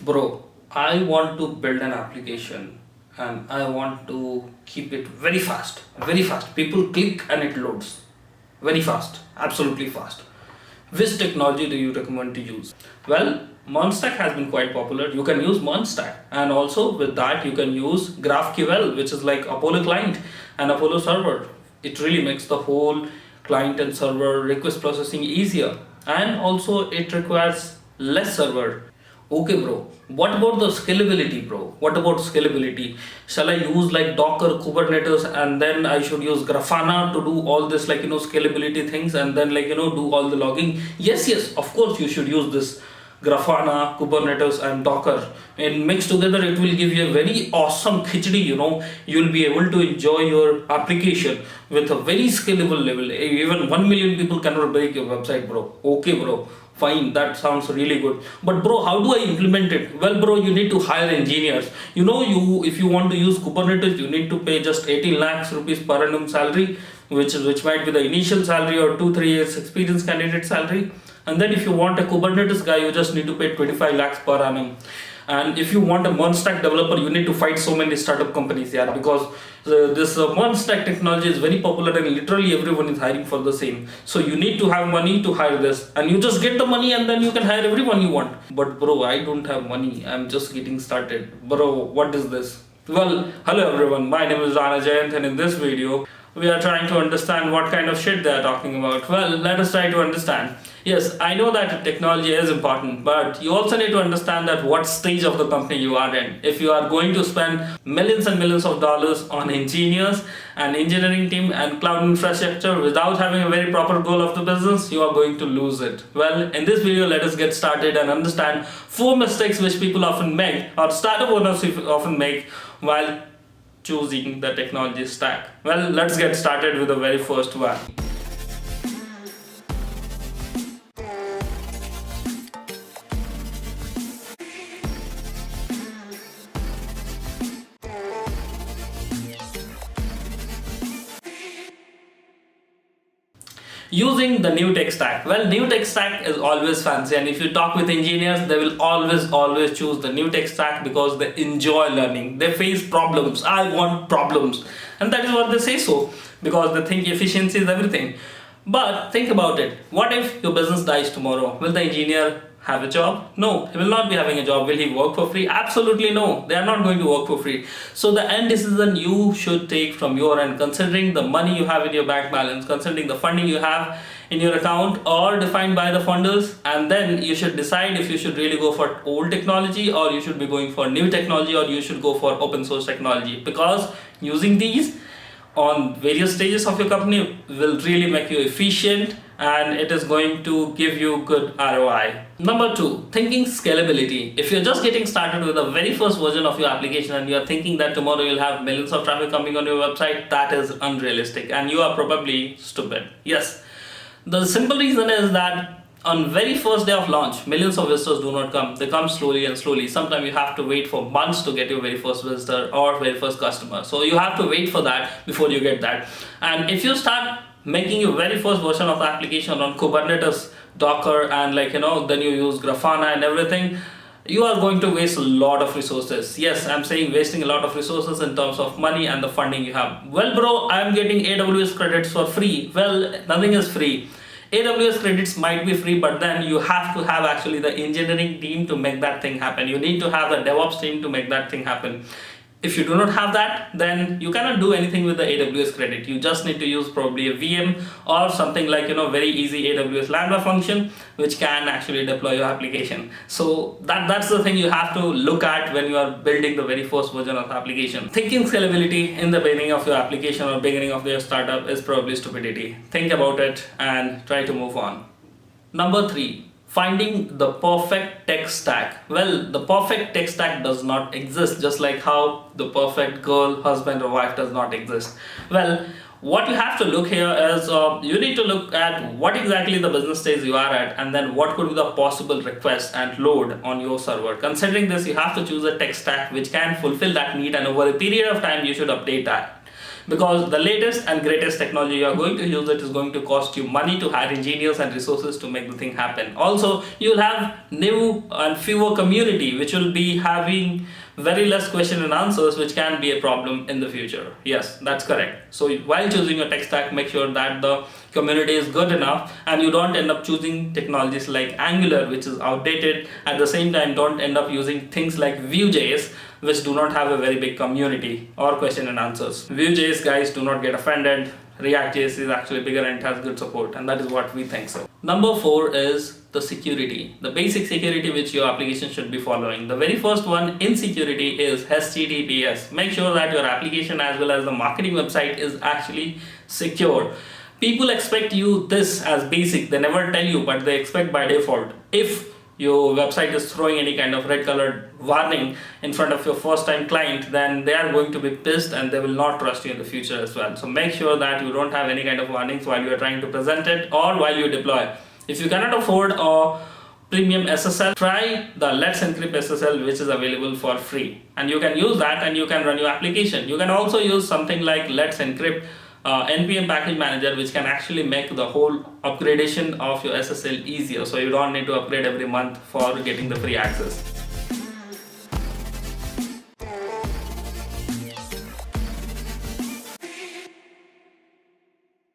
Bro, I want to build an application and I want to keep it very fast, very fast. People click and it loads very fast, absolutely fast. Which technology do you recommend to use? Well, Monstack has been quite popular. You can use Monstack, and also with that you can use GraphQL, which is like Apollo client and Apollo server. It really makes the whole client and server request processing easier, and also it requires less server. Okay, bro. What about the scalability, bro? What about scalability? Shall I use like Docker, Kubernetes, and then I should use Grafana to do all this, like, scalability things, and then, like, do all the logging? Yes, yes, of course, you should use this Grafana, Kubernetes, and Docker. And mixed together, it will give you a very awesome khichdi. You'll be able to enjoy your application with a very scalable level. Even 1 million people cannot break your website, bro. Okay, bro. Fine, that sounds really good. But bro, how do I implement it? Well, bro, you need to hire engineers. You if you want to use Kubernetes, you need to pay just 18 lakhs rupees per annum salary, which might be the initial salary or 2-3 years experience candidate salary. And then if you want a Kubernetes guy, you just need to pay 25 lakhs per annum. And if you want a Monstack developer, you need to fight so many startup companies here, because this Monstack technology is very popular and literally everyone is hiring for the same. So you need to have money to hire this, and you just get the money and then you can hire everyone you want. But bro, I don't have money. I'm just getting started. Bro, what is this? Well, hello everyone. My name is Rana Jayant, and in this video, we are trying to understand what kind of shit they are talking about. Well, let us try to understand. Yes, I know that technology is important, but you also need to understand that what stage of the company you are in. If you are going to spend millions and millions of dollars on engineers and engineering team and cloud infrastructure without having a very proper goal of the business, you are going to lose it. Well, in this video, let us get started and understand 4 mistakes which people often make, or startup owners often make, while choosing the technology stack. Well, let's get started with the very first one. Using the new tech stack. Well, new tech stack is always fancy, and if you talk with engineers, they will always choose the new tech stack because they enjoy learning. They face problems. I want problems, and that is what they say so, because they think efficiency is everything. But think about it. What if your business dies tomorrow? Will the engineer have a job? No, he will not be having a job. Will he work for free? Absolutely no. They are not going to work for free. So the end decision you should take from your end, considering the money you have in your bank balance, considering the funding you have in your account or defined by the funders, and then you should decide if you should really go for old technology, or you should be going for new technology, or you should go for open source technology, because using these on various stages of your company will really make you efficient, and it is going to give you good ROI. Number 2, thinking scalability. If you're just getting started with the very first version of your application and you're thinking that tomorrow you'll have millions of traffic coming on your website, that is unrealistic and you are probably stupid. Yes, the simple reason is that on very first day of launch, millions of visitors do not come. They come slowly and slowly. Sometimes you have to wait for months to get your very first visitor or very first customer. So you have to wait for that before you get that. And if you start making your very first version of the application on Kubernetes, Docker, and then you use Grafana and everything, you are going to waste a lot of resources. Yes, I'm saying wasting a lot of resources in terms of money and the funding you have. Well, bro, I'm getting AWS credits for free. Well, nothing is free. AWS credits might be free, but then you have to have actually the engineering team to make that thing happen. You need to have the DevOps team to make that thing happen. If you do not have that, then you cannot do anything with the AWS credit. You just need to use probably a VM or something like, very easy AWS Lambda function, which can actually deploy your application. So that's the thing you have to look at when you are building the very first version of the application. Thinking scalability in the beginning of your application or beginning of your startup is probably stupidity. Think about it and try to move on. Number 3, finding the perfect tech stack. Well, the perfect tech stack does not exist, just like how the perfect girl, husband, or wife does not exist. Well, what you have to look here is you need to look at what exactly the business stage you are at, and then what could be the possible request and load on your server. Considering this, you have to choose a tech stack which can fulfill that need, and over a period of time you should update that. because the latest and greatest technology you are going to use, it is going to cost you money to hire engineers and resources to make the thing happen. Also, you'll have new and fewer community which will be having very less question and answers, which can be a problem in the future. Yes, that's correct. So while choosing your tech stack, make sure that the community is good enough and you don't end up choosing technologies like Angular, which is outdated. At the same time, don't end up using things like Vue.js, which do not have a very big community or question and answers. Vue.js, guys, do not get offended. ReactJS is actually bigger and it has good support, and that is what we think so. Number 4 is the security, the basic security which your application should be following. The very first one in security is HTTPS. Make sure that your application as well as the marketing website is actually secure. People expect you this as basic, they never tell you, but they expect by default. If your website is throwing any kind of red colored warning in front of your first time client, then they are going to be pissed and they will not trust you in the future as well. So make sure that you don't have any kind of warnings while you are trying to present it or while you deploy. If you cannot afford a premium SSL, try the Let's Encrypt SSL, which is available for free, and you can use that and you can run your application. You can also use something like Let's Encrypt NPM package manager, which can actually make the whole upgradation of your SSL easier, so you don't need to upgrade every month for getting the free access.